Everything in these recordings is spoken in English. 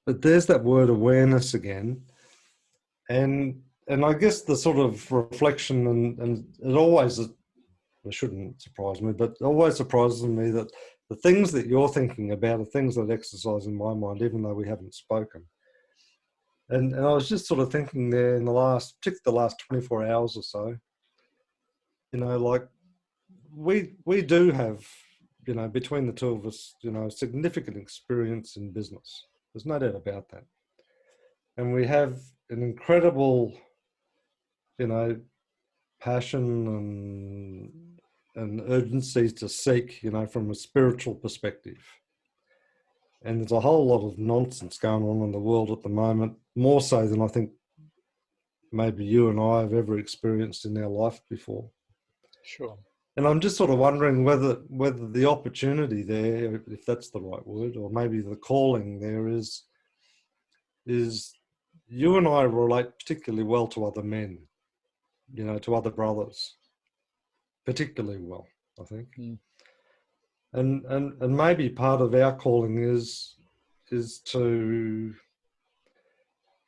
but there's that word awareness again, and I guess the sort of reflection, and it always, it shouldn't surprise me, but it always surprises me that the things that you're thinking about are things that exercise in my mind, even though we haven't spoken. And I was just sort of thinking there in particularly the last 24 hours or so, like we do have, between the two of us, significant experience in business. There's no doubt about that. And we have an incredible, passion and urgency to seek, from a spiritual perspective. And there's a whole lot of nonsense going on in the world at the moment, more so than I think maybe you and I have ever experienced in our life before. Sure. And I'm just sort of wondering whether the opportunity there, if that's the right word, or maybe the calling there is you and I relate particularly well to other men, to other brothers, particularly well, I think. Mm. And maybe part of our calling is to,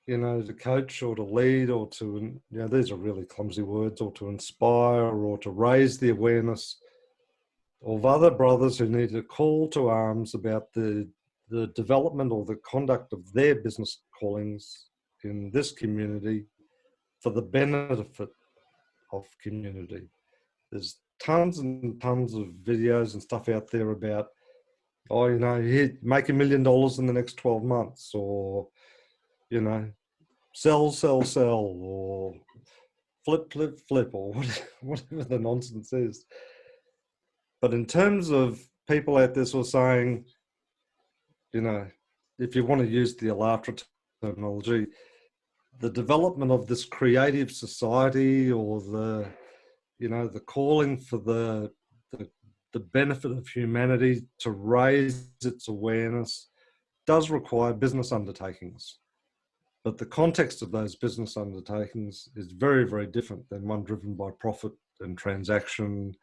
to coach or to lead or to, these are really clumsy words, or to inspire or to raise the awareness of other brothers who need to call to arms about the development or the conduct of their business callings in this community for the benefit of community. There's tons and tons of videos and stuff out there about, make $1 million in the next 12 months, or, sell, or flip, or whatever the nonsense is. But in terms of people out there sort of saying, if you want to use the Alatra terminology, the development of this creative society, or the calling for the benefit of humanity to raise its awareness does require business undertakings. But the context of those business undertakings is very, very different than one driven by profit and transaction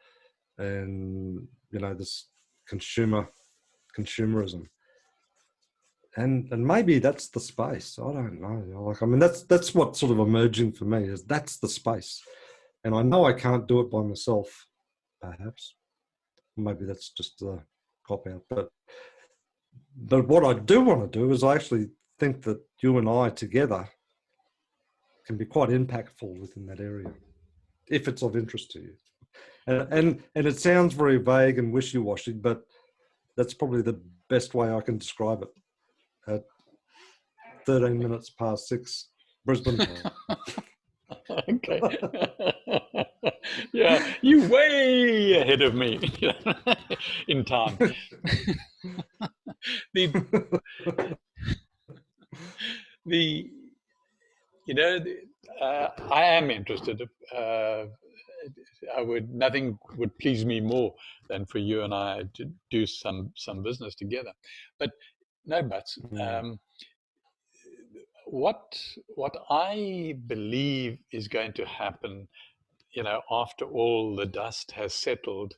and, this consumerism. And maybe that's the space. I don't know. That's what's sort of emerging for me, is that's the space. And I know I can't do it by myself, perhaps. Maybe that's just a cop-out. But what I do want to do is I actually think that you and I together can be quite impactful within that area, if it's of interest to you. And it sounds very vague and wishy-washy, but that's probably the best way I can describe it at 13 minutes past 6 Brisbane time. Okay. Yeah, you way ahead of me in time. I am interested. Nothing would please me more than for you and I to do some business together. But no buts. What I believe is going to happen, after all the dust has settled,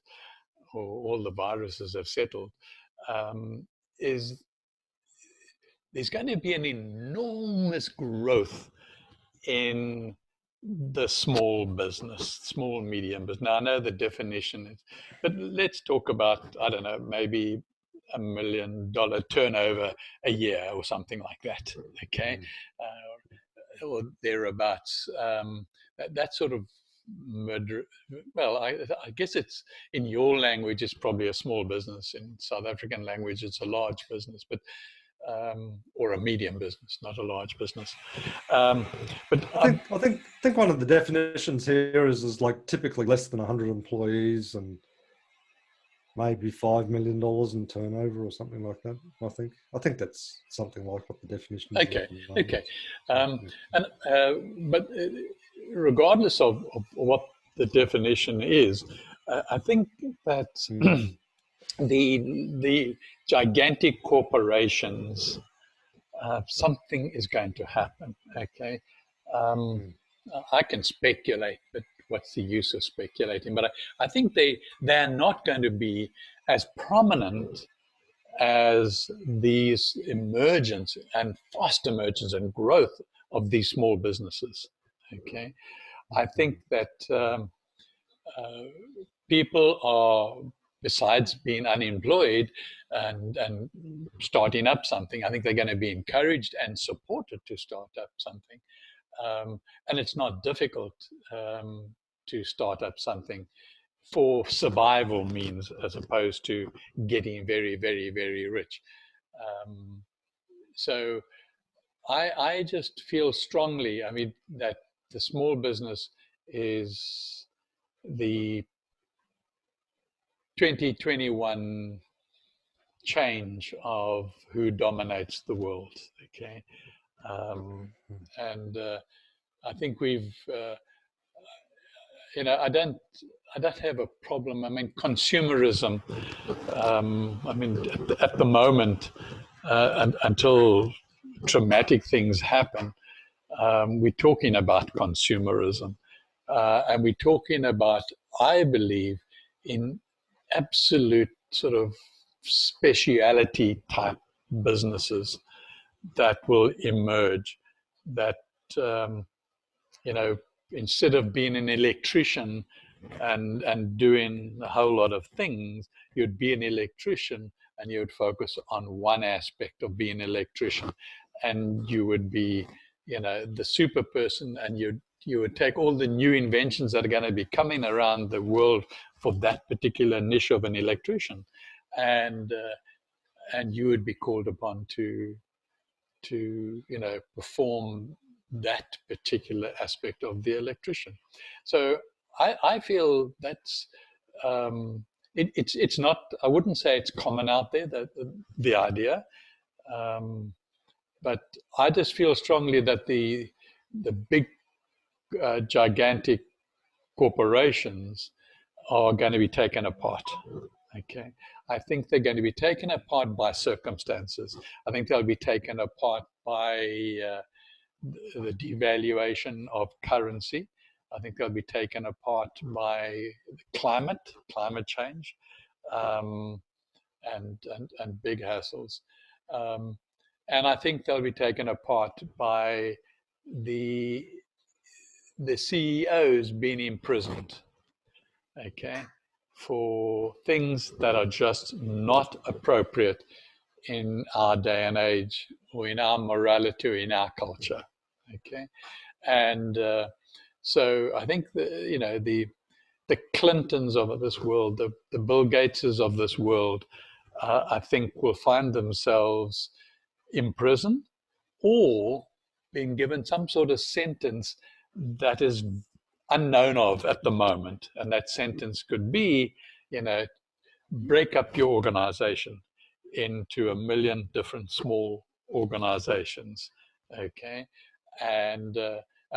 or all the viruses have settled, is there's going to be an enormous growth in the small business, small, medium business. Now, I know the definition is, but let's talk about, I don't know, maybe $1 million turnover a year or something like that. Okay. Or thereabouts. That sort of, well, I guess it's, in your language, it's probably a small business. In South African language, it's a large business, but or a medium business, not a large business. But I think one of the definitions here is like typically less than 100 employees and maybe $5 million in turnover or something like that. I think that's something like what the definition is. Okay. But regardless of what the definition is, I think that the gigantic corporations, something is going to happen. Okay. I can speculate, but what's the use of speculating? But I think they're not going to be as prominent as these emergence and fast emergence and growth of these small businesses. Okay, I think that people are, besides being unemployed and starting up something, I think they're going to be encouraged and supported to start up something. And it's not difficult to start up something for survival means, as opposed to getting very, very, very rich. So I just feel strongly, I mean, that the small business is the 2021 change of who dominates the world. Okay, and I think we've, I don't have a problem. I mean, consumerism. I mean, at the moment, until traumatic things happen, we're talking about consumerism, and we're talking about, I believe, in absolute sort of speciality type businesses that will emerge, that instead of being an electrician and doing a whole lot of things, you'd be an electrician and you would focus on one aspect of being an electrician, and you would be the super person, and you would take all the new inventions that are going to be coming around the world for that particular niche of an electrician, and you would be called upon to perform that particular aspect of the electrician. So I feel that's it's not, I wouldn't say it's common out there, that the idea, but I just feel strongly that the big gigantic corporations are going to be taken apart. Okay, I think they're going to be taken apart by circumstances. I think they'll be taken apart by the devaluation of currency. I think they'll be taken apart by climate change, and big hassles. And I think they'll be taken apart by the CEOs being imprisoned, okay, for things that are just not appropriate in our day and age, or in our morality, or in our culture, okay. And so I think the Clintons of this world, the Bill Gateses of this world, I think will find themselves imprisoned or being given some sort of sentence that is unknown of at the moment. And that sentence could be, break up your organization into 1 million different small organizations, okay, and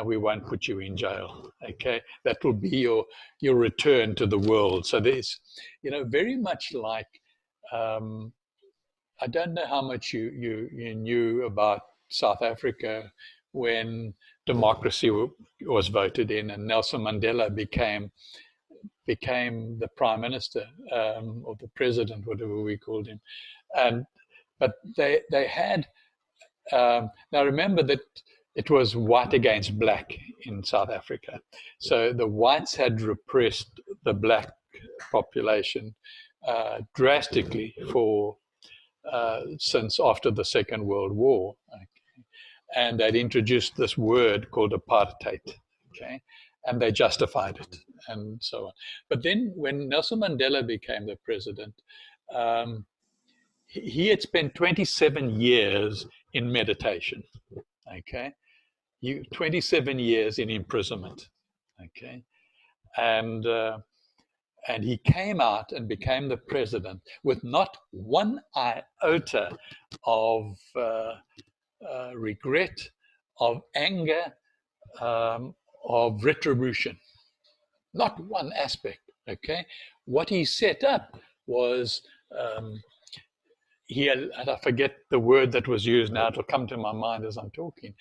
we won't put you in jail, okay. That will be your return to the world. So there's, very much like, I don't know how much you knew about South Africa when democracy was voted in and Nelson Mandela became the prime minister, or the president, whatever we called him. But they had, now remember that it was white against black in South Africa. So the whites had repressed the black population drastically since after the Second World War. Okay? And they'd introduced this word called apartheid, okay? And they justified it and so on. But then when Nelson Mandela became the president, he had spent 27 years in meditation, okay? 27 years in imprisonment, okay? And he came out and became the president with not one iota of regret, of anger, of retribution. Not one aspect, okay? What he set up was, and I forget the word that was used now, it'll come to my mind as I'm talking.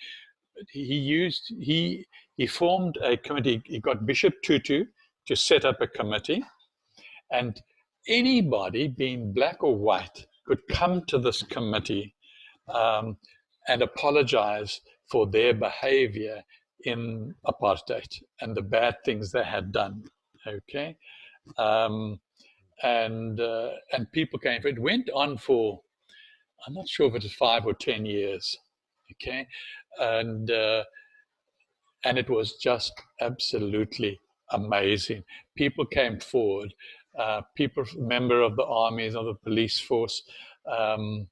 He formed a committee. He got Bishop Tutu to set up a committee, and anybody, being black or white, could come to this committee um, and apologize for their behavior in apartheid and the bad things they had done. Okay, um, and people came. It went on for, I'm not sure if it was 5 or 10 years. Okay, and uh, and it was just absolutely amazing. People came forward. People, member of the armies, of the police force, um,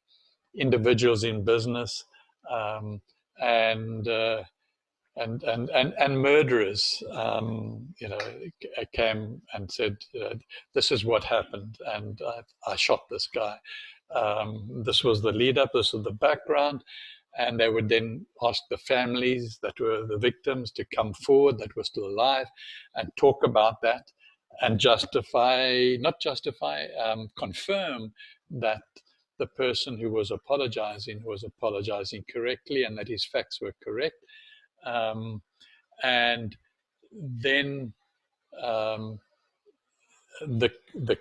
individuals in business, um, and and murderers, came and said, "This is what happened, and I shot this guy. This was the lead up. This was the background." And they would then ask the families that were the victims to come forward, that were still alive, and talk about that, and confirm that the person who was apologizing correctly, and that his facts were correct. Um, and then um, the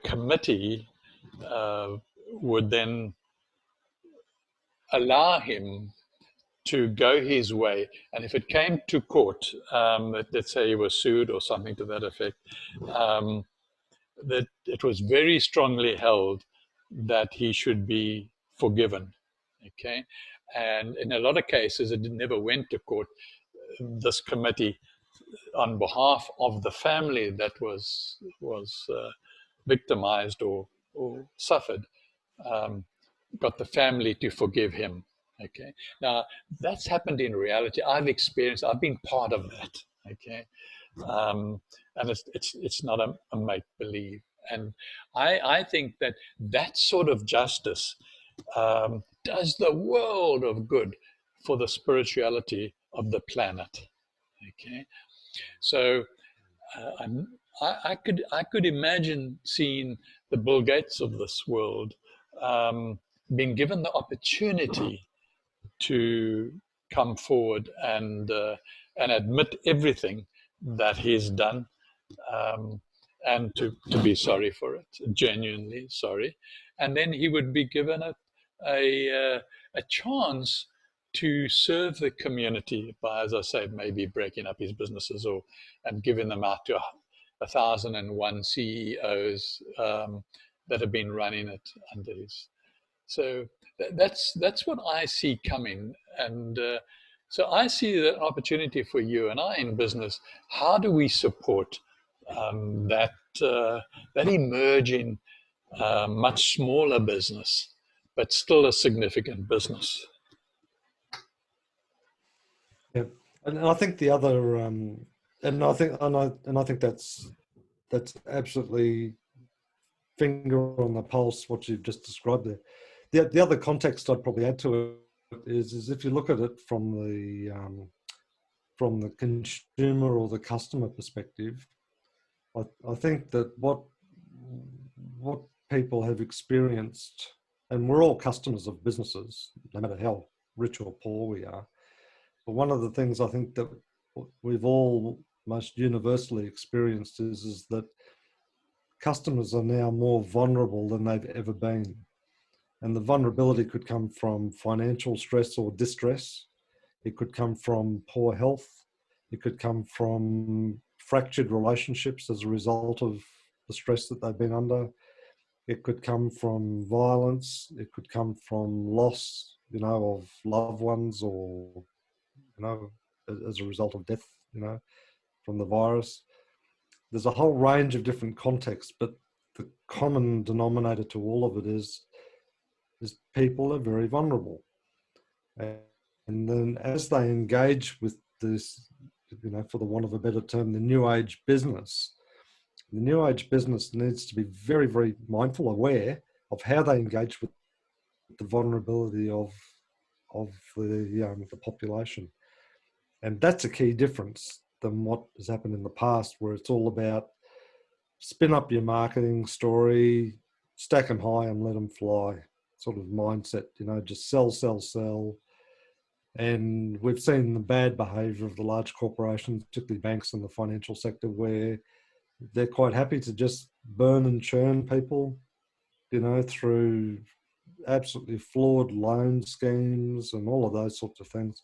committee would then allow him to go his way. And if it came to court, let's say he was sued or something to that effect, that it was very strongly held that he should be forgiven. Okay, and in a lot of cases, it never went to court. This committee, on behalf of the family that was victimized or suffered, um, got the family to forgive him. Okay, now that's happened in reality. I've been part of that. Okay, and it's not a make believe. And I think that sort of justice does the world of good for the spirituality of the planet. Okay, so I could imagine seeing the Bill Gates of this world being given the opportunity to come forward and admit everything that he's done, um, and to be sorry for it, genuinely sorry, and then he would be given a chance to serve the community by, as I say, maybe breaking up his businesses or and giving them out to 1,001 CEOs that have been running it under his. So that's what I see coming, and so I see the opportunity for you and I in business. How do we support that that emerging, much smaller business, but still a significant business? Yeah, and I think the other, and I think that's absolutely finger on the pulse what you've just described there. The other context I'd probably add to it is if you look at it from the consumer or the customer perspective, I think that what people have experienced, and we're all customers of businesses, no matter how rich or poor we are. But one of the things I think that we've all most universally experienced is that customers are now more vulnerable than they've ever been. And the vulnerability could come from financial stress or distress. It could come from poor health. It could come from fractured relationships as a result of the stress that they've been under. It could come from violence. It could come from loss, of loved ones, or, as a result of death, from the virus. There's a whole range of different contexts, but the common denominator to all of it is people are very vulnerable. And then as they engage with this, for the want of a better term, the new age business needs to be very, very mindful, aware of how they engage with the vulnerability of the population. And that's a key difference than what has happened in the past, where it's all about spin up your marketing story, stack them high and let them fly sort of mindset, just sell, sell, sell. And we've seen the bad behavior of the large corporations, particularly banks in the financial sector, where they're quite happy to just burn and churn people, through absolutely flawed loan schemes and all of those sorts of things,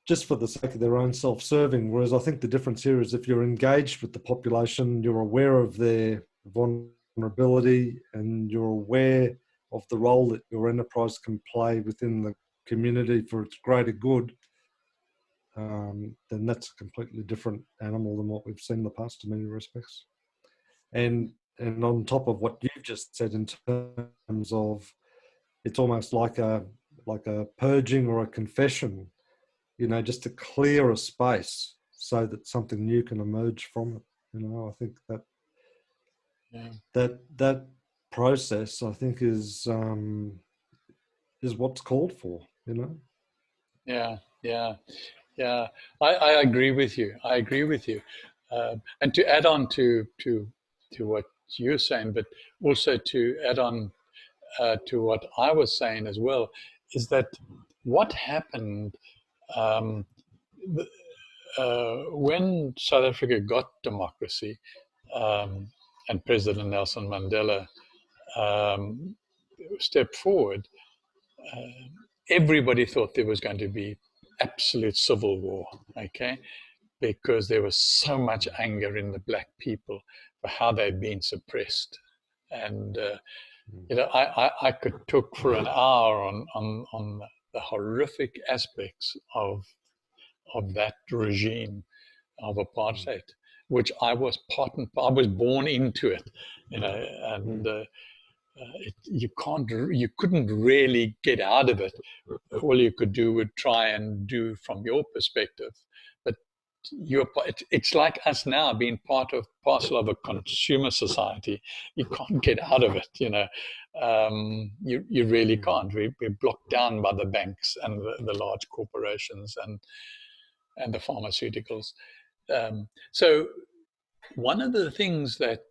just for the sake of their own self-serving. Whereas I think the difference here is if you're engaged with the population, you're aware of their vulnerability, and you're aware of the role that your enterprise can play within the community for its greater good, then that's a completely different animal than what we've seen in the past in many respects. And on top of what you've just said in terms of, it's almost like a purging or a confession, you know, just to clear a space so that something new can emerge from it. You know, I think that process, I think, is what's called for. You know. Yeah. I agree with you. And to add on to what you're saying, but also to add on to what I was saying as well, is that what happened um, when South Africa got democracy, and President Nelson Mandela stepped forward, everybody thought there was going to be absolute civil war, okay? Because there was so much anger in the black people for how they'd been suppressed. And, you know, I could talk for an hour on the horrific aspects of that regime of apartheid, which I was I was born into it, you know, and you couldn't really get out of it. All you could do would try and do from your perspective, but it's like us now being parcel of a consumer society. You can't get out of it, you know. You really can't. We're blocked down by the banks and the large corporations and the pharmaceuticals. So one of the things that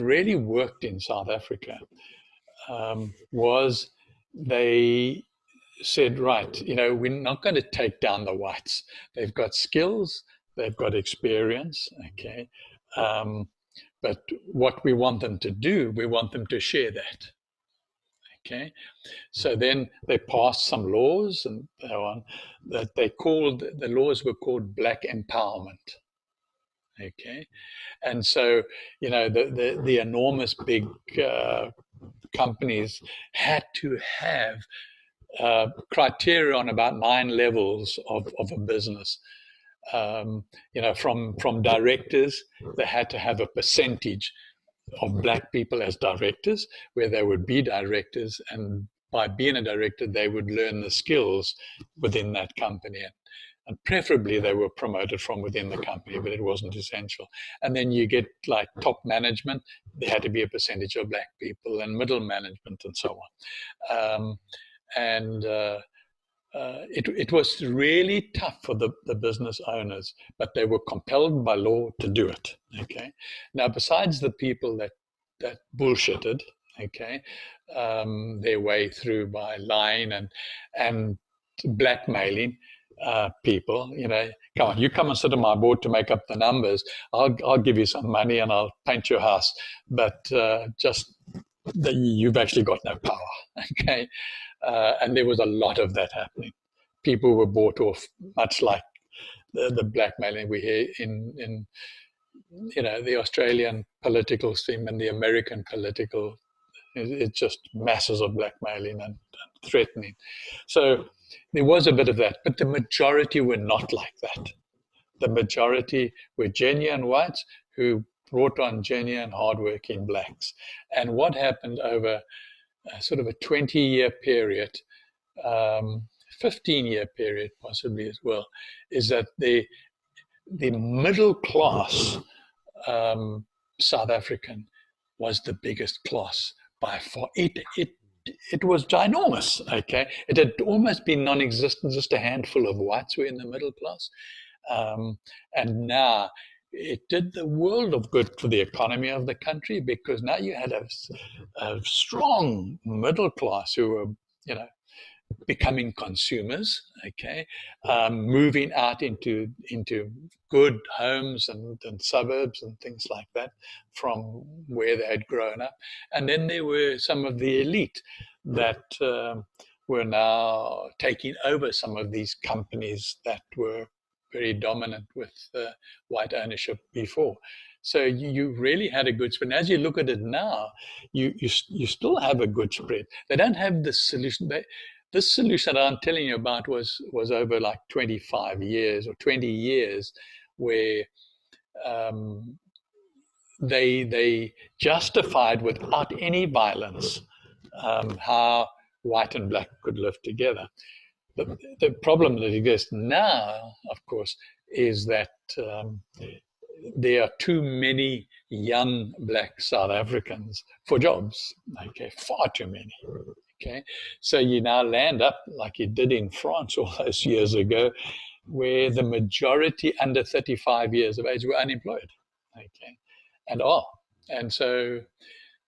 really worked in South Africa was they said, right, you know, we're not going to take down the whites. They've got skills, they've got experience, okay. But what we want them to do, we want them to share that. Okay, so then they passed some laws and so on that the laws were called Black Empowerment. Okay, and so, you know, the enormous big companies had to have criteria on about 9 levels of a business. You know, from directors, they had to have a percentage of black people as directors, where they would be directors, and by being a director, they would learn the skills within that company. And preferably they were promoted from within the company, but it wasn't essential. And then you get like top management, there had to be a percentage of black people, and middle management and so on. It was really tough for the business owners, but they were compelled by law to do it. Okay. Now, besides the people that bullshitted, okay, their way through by lying and blackmailing people, you know, come on, you come and sit on my board to make up the numbers. I'll give you some money and I'll paint your house, but you've actually got no power. Okay. And there was a lot of that happening. People were bought off, much like the blackmailing we hear in you know, the Australian political scene and the American political. It's just masses of blackmailing and threatening. So there was a bit of that, but the majority were not like that. The majority were genuine whites who brought on genuine, hardworking blacks. And what happened over sort of a 20-year period, 15-year period possibly as well, is that the middle class South African was the biggest class by far. It was ginormous, okay? It had almost been non-existent, just a handful of whites were in the middle class. And now it did the world of good for the economy of the country, because now you had a strong middle class who were, you know, becoming consumers, okay, moving out into good homes and suburbs and things like that from where they had grown up. And then there were some of the elite that were now taking over some of these companies that were very dominant with white ownership before. So you really had a good spread. And as you look at it now, you still have a good spread. They don't have the solution. This solution that I'm telling you about was over like 25 years or 20 years, where they justified without any violence how white and black could live together. The problem that exists now, of course, is that there are too many young black South Africans for jobs. Okay, far too many. Okay, so you now land up like you did in France all those years ago, where the majority under 35 years of age were unemployed. Okay, and are. And so,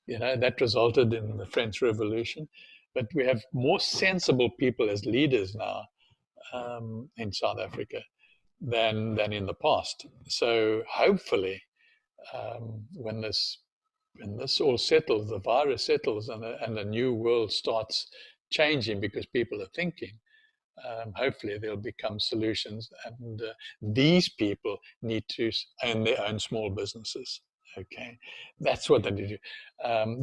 that resulted in the French Revolution. But we have more sensible people as leaders now in South Africa than in the past. So hopefully, when this all settles, the virus settles, and the new world starts changing because people are thinking, hopefully there'll become solutions, and these people need to own their own small businesses. Okay, that's what they need to do.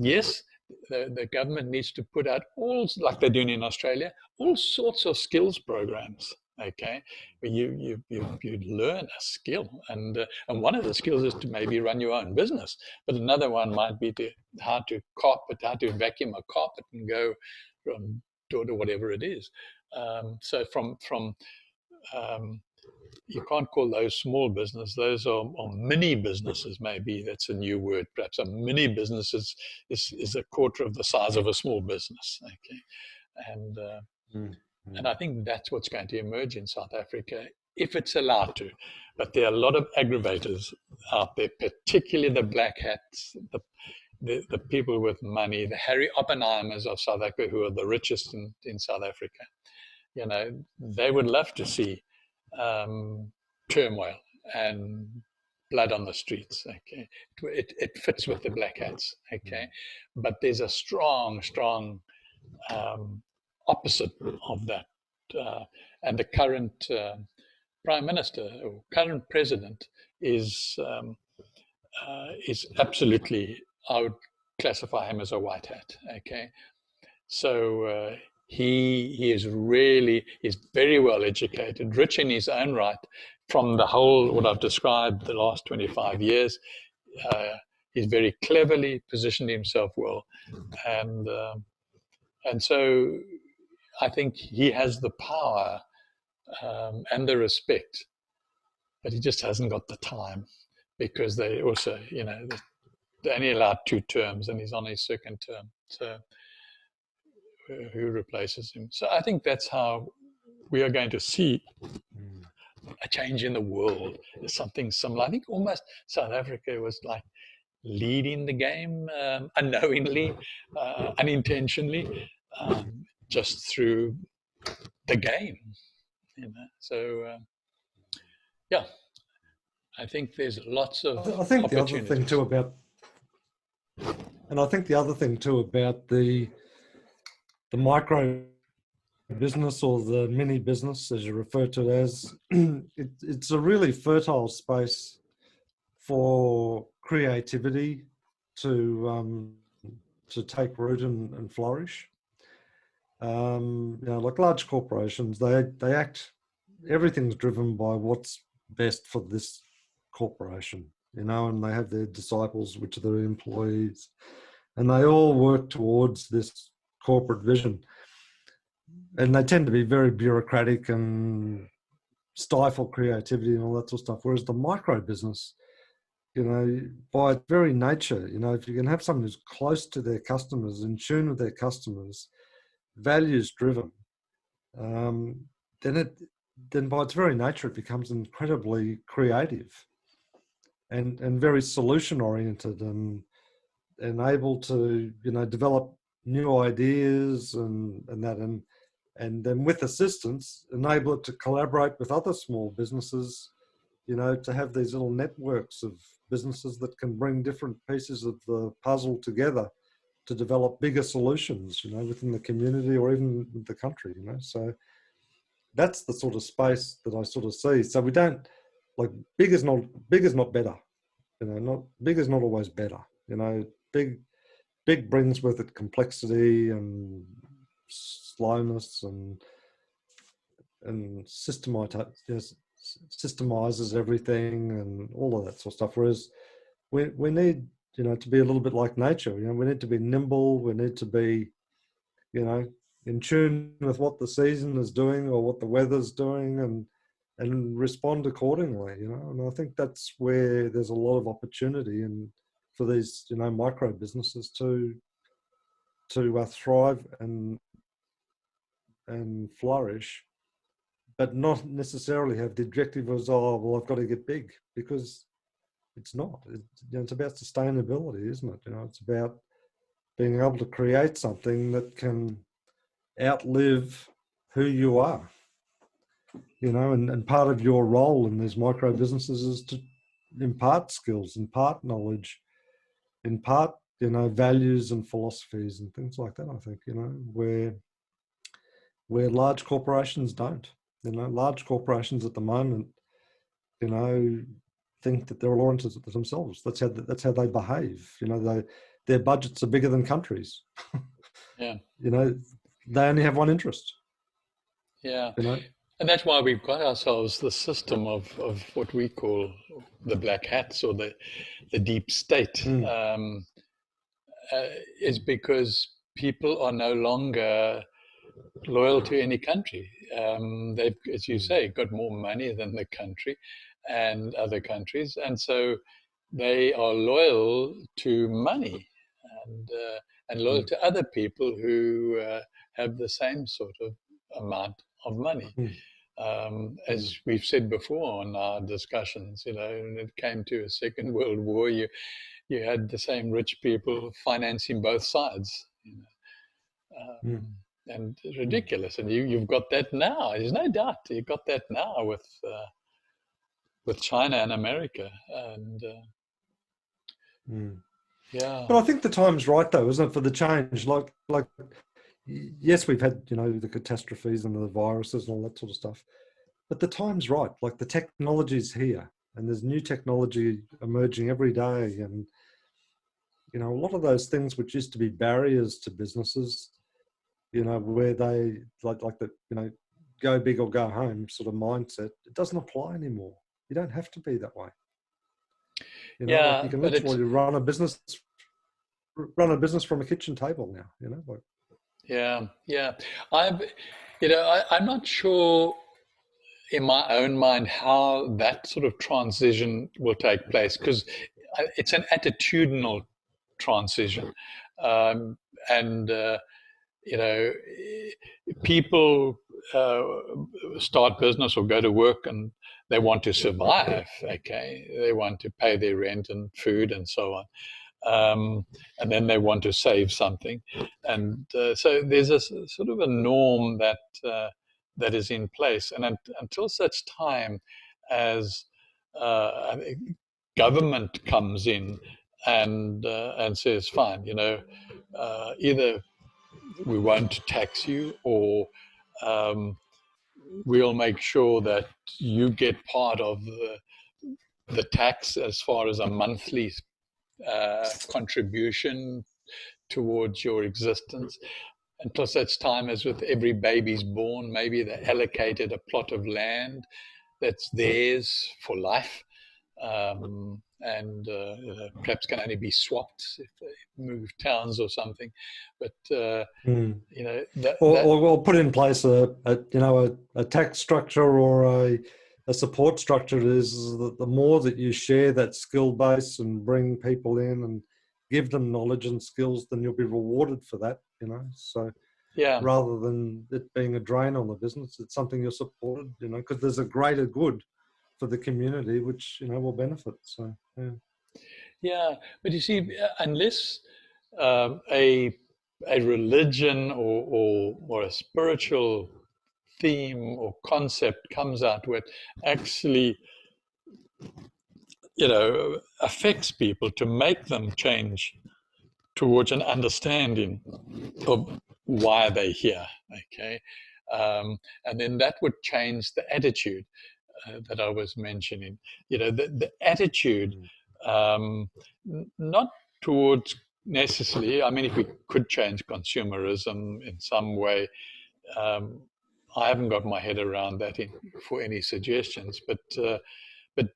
Yes, the government needs to put out like they're doing in Australia, all sorts of skills programs. Okay, where you learn a skill, and one of the skills is to maybe run your own business, but another one might be how to vacuum a carpet and go from door to whatever it is. So from you can't call those small business. Those are mini businesses. Maybe that's a new word. Perhaps a mini business is a quarter of the size of a small business. Okay, and and I think that's what's going to emerge in South Africa if it's allowed to. But there are a lot of aggravators out there, particularly the black hats, the people with money, the Harry Oppenheimers of South Africa, who are the richest in South Africa. They would love to see turmoil and blood on the streets. Okay, it fits with the black hats. Okay, but there's a strong opposite of that, and the current prime minister or current president is absolutely, I would classify him as a white hat. Okay, so he is very well educated, rich in his own right, from the whole what I've described the last 25 years. He's very cleverly positioned himself well, and so I think he has the power and the respect, but he just hasn't got the time, because they also, they only allowed 2 terms, and he's on his 2nd term. So who replaces him? So I think that's how we are going to see a change in the world. There's something similar. I think almost South Africa was like leading the game unknowingly, unintentionally, just through the game. So yeah, I think there's lots of I think the opportunities. other thing too about, and I think the other thing too about the micro business, or the mini business, as you refer to it as, it's a really fertile space for creativity to take root and flourish. Like large corporations, they act, everything's driven by what's best for this corporation, and they have their disciples, which are their employees, and they all work towards this corporate vision. And they tend to be very bureaucratic and stifle creativity and all that sort of stuff. Whereas the micro business, by its very nature, if you can have someone who's close to their customers, in tune with their customers, values driven, then by its very nature, it becomes incredibly creative and very solution oriented, and able to, develop new ideas and that. And and then with assistance, enable it to collaborate with other small businesses, you know, to have these little networks of businesses that can bring different pieces of the puzzle together to develop bigger solutions, you know, within the community or even with the country, you know. So that's the sort of space that I sort of see. So we don't, like, big is not better, you know, not big is not always better, you know. Big brings with it complexity and slowness and systemizes everything and all of that sort of stuff. Whereas we need, you know, to be a little bit like nature. You know, we need to be nimble. We need to be, you know, in tune with what the season is doing or what the weather's doing, and respond accordingly. You know, and I think that's where there's a lot of opportunity and for these, you know, micro businesses to thrive and flourish, but not necessarily have the objective as, oh, well, I've got to get big, because it's not. You know, it's about sustainability, isn't it? You know, it's about being able to create something that can outlive who you are. You know, and part of your role in these micro businesses is to impart skills, impart knowledge, impart, you know, values and philosophies and things like that. I think, you know, where large corporations don't. You know, large corporations at the moment, you know, think that they're all oriented to themselves. That's how they behave. You know, their budgets are bigger than countries. Yeah. You know, they only have one interest. Yeah. You know. And that's why we've got ourselves the system of what we call the black hats or the deep state, is because people are no longer loyal to any country. They've, as you say, got more money than the country and other countries, and so they are loyal to money and loyal to other people who have the same sort of amount of money. As we've said before in our discussions, you know, when it came to a Second World War, you had the same rich people financing both sides, you know, and it's ridiculous. And you've got that now. There's no doubt you've got that now with China and America, and yeah. But I think the time's right, though, isn't it, for the change? Like, yes, we've had, you know, the catastrophes and the viruses and all that sort of stuff, but the time's right. Like, the technology's here, and there's new technology emerging every day, and you know, a lot of those things which used to be barriers to businesses, you know, where they like the, you know, go big or go home sort of mindset, it doesn't apply anymore. You don't have to be that way. You know, like, you can literally run a business from a kitchen table now, you know. Like, yeah. I'm not sure in my own mind how that sort of transition will take place, because it's an attitudinal transition, and you know, people start business or go to work and they want to survive. Okay, they want to pay their rent and food and so on. And then they want to save something, and so there's a sort of a norm that is in place, and until such time as government comes in and says, fine, you know, either we won't tax you, or we'll make sure that you get part of the tax as far as a monthly contribution towards your existence. Until such time as with every baby's born, maybe they're allocated a plot of land that's theirs for life, and perhaps can only be swapped if they move towns or something. But you know, or put in place a tax structure or a support structure. Is the more that you share that skill base and bring people in and give them knowledge and skills, then you'll be rewarded for that, you know. So rather than it being a drain on the business, it's something you're supported, you know, because there's a greater good for the community, which, you know, will benefit. So but you see, unless a a religion or a spiritual theme or concept comes out where it actually, affects people to make them change towards an understanding of why they're here. Okay. And then that would change the attitude that I was mentioning. The attitude, not towards necessarily, I mean, if we could change consumerism in some way, I haven't got my head around that for any suggestions, but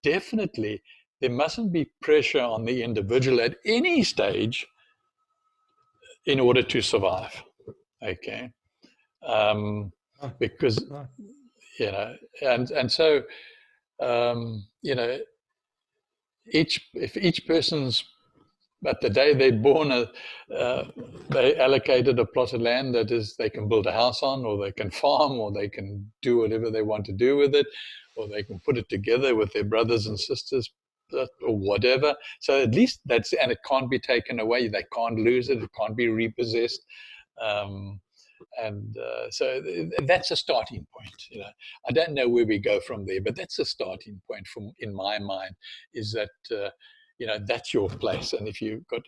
definitely there mustn't be pressure on the individual at any stage in order to survive. Okay. Because, and so, if each person's, at the day they're born, they allocated a plot of land that is they can build a house on, or they can farm, or they can do whatever they want to do with it, or they can put it together with their brothers and sisters, or whatever. So at least that's, and it can't be taken away. They can't lose it. It can't be repossessed. So that's a starting point. I don't know where we go from there, but that's a starting point in my mind, is that that's your place. And if you've got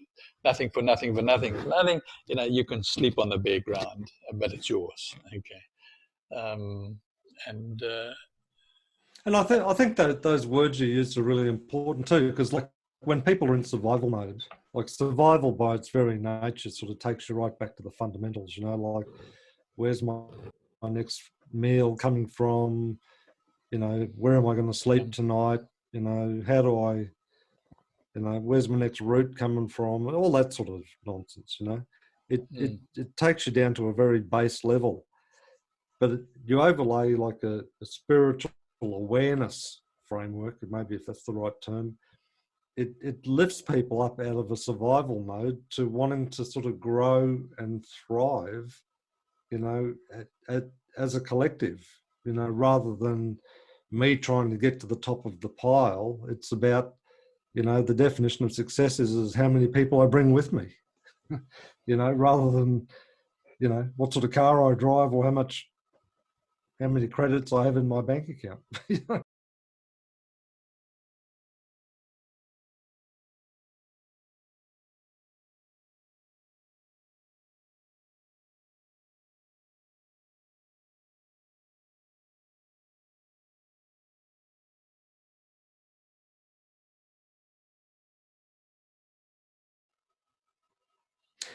nothing for nothing for nothing for nothing, you can sleep on the bare ground, but it's yours. Okay. And I think that those words you used are really important too, because like when people are in survival mode, like survival by its very nature sort of takes you right back to the fundamentals, like where's my next meal coming from? Where am I going to sleep tonight? How do I, where's my next route coming from? All that sort of nonsense, it takes you down to a very base level, but you overlay like a spiritual awareness framework, maybe if that's the right term. It lifts people up out of a survival mode to wanting to sort of grow and thrive, as a collective, rather than me trying to get to the top of the pile. It's about, the definition of success is how many people I bring with me, rather than, what sort of car I drive or how many credits I have in my bank account.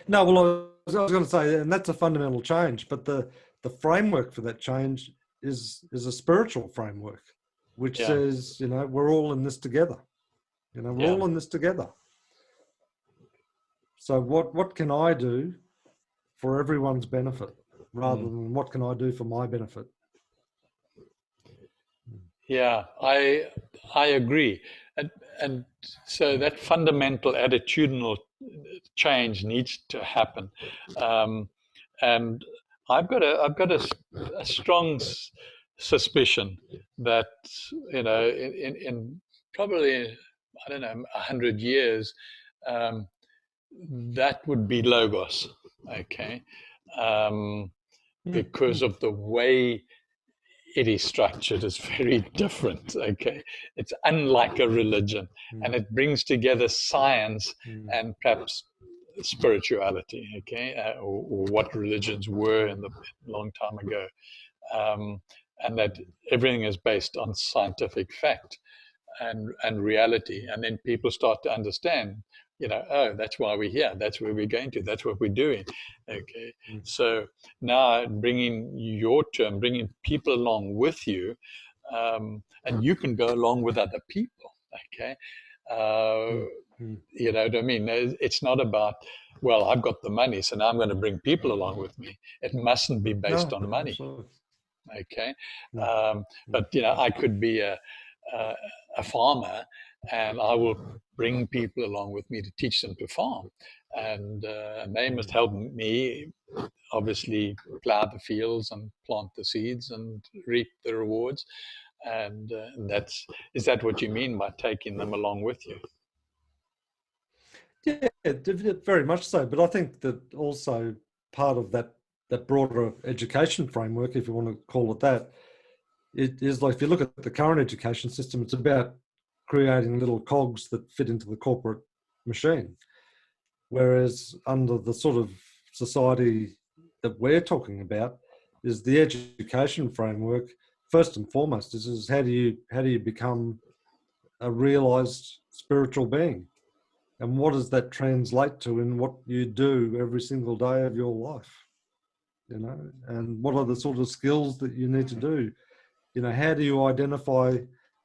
No, well, I was going to say, and that's a fundamental change, but the framework for that change is a spiritual framework, which says, we're all in this together. We're all in this together. So what can I do for everyone's benefit, rather than what can I do for my benefit? Yeah, I agree. And so that fundamental attitudinal change needs to happen. And I've got a strong suspicion that, in probably, I don't know, 100 years, that would be logos. Okay. Because of the way it is structured is very different. Okay, it's unlike a religion, and it brings together science and perhaps spirituality. Okay, or what religions were in the long time ago, and that everything is based on scientific fact and reality, and then people start to understand. Oh, that's why we're here. That's where we're going to. That's what we're doing. Okay. So now bringing people along with you, and you can go along with other people. Okay. You know what I mean? It's not about, well, I've got the money, so now I'm going to bring people along with me. It mustn't be based on money. Absolutely. Okay. But, I could be a farmer, and I will bring people along with me to teach them to farm. And they must help me, obviously, plow the fields and plant the seeds and reap the rewards. And is that what you mean by taking them along with you? Yeah, very much so. But I think that also, part of that broader education framework, if you want to call it that. It is like, if you look at the current education system, it's about creating little cogs that fit into the corporate machine. Whereas under the sort of society that we're talking about, is the education framework, first and foremost, is how do you become a realized spiritual being? And what does that translate to in what you do every single day of your life? You know, and what are the sort of skills that you need to do? You know, how do you identify,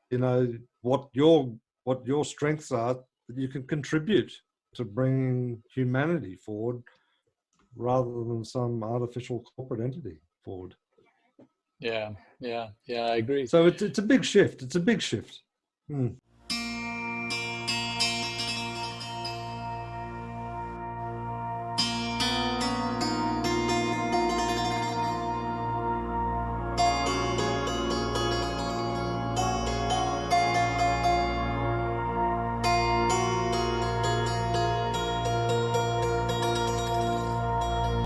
you know, what your strengths are that you can contribute to bringing humanity forward rather than some artificial corporate entity forward? Yeah, I agree. So it's a big shift. It's a big shift.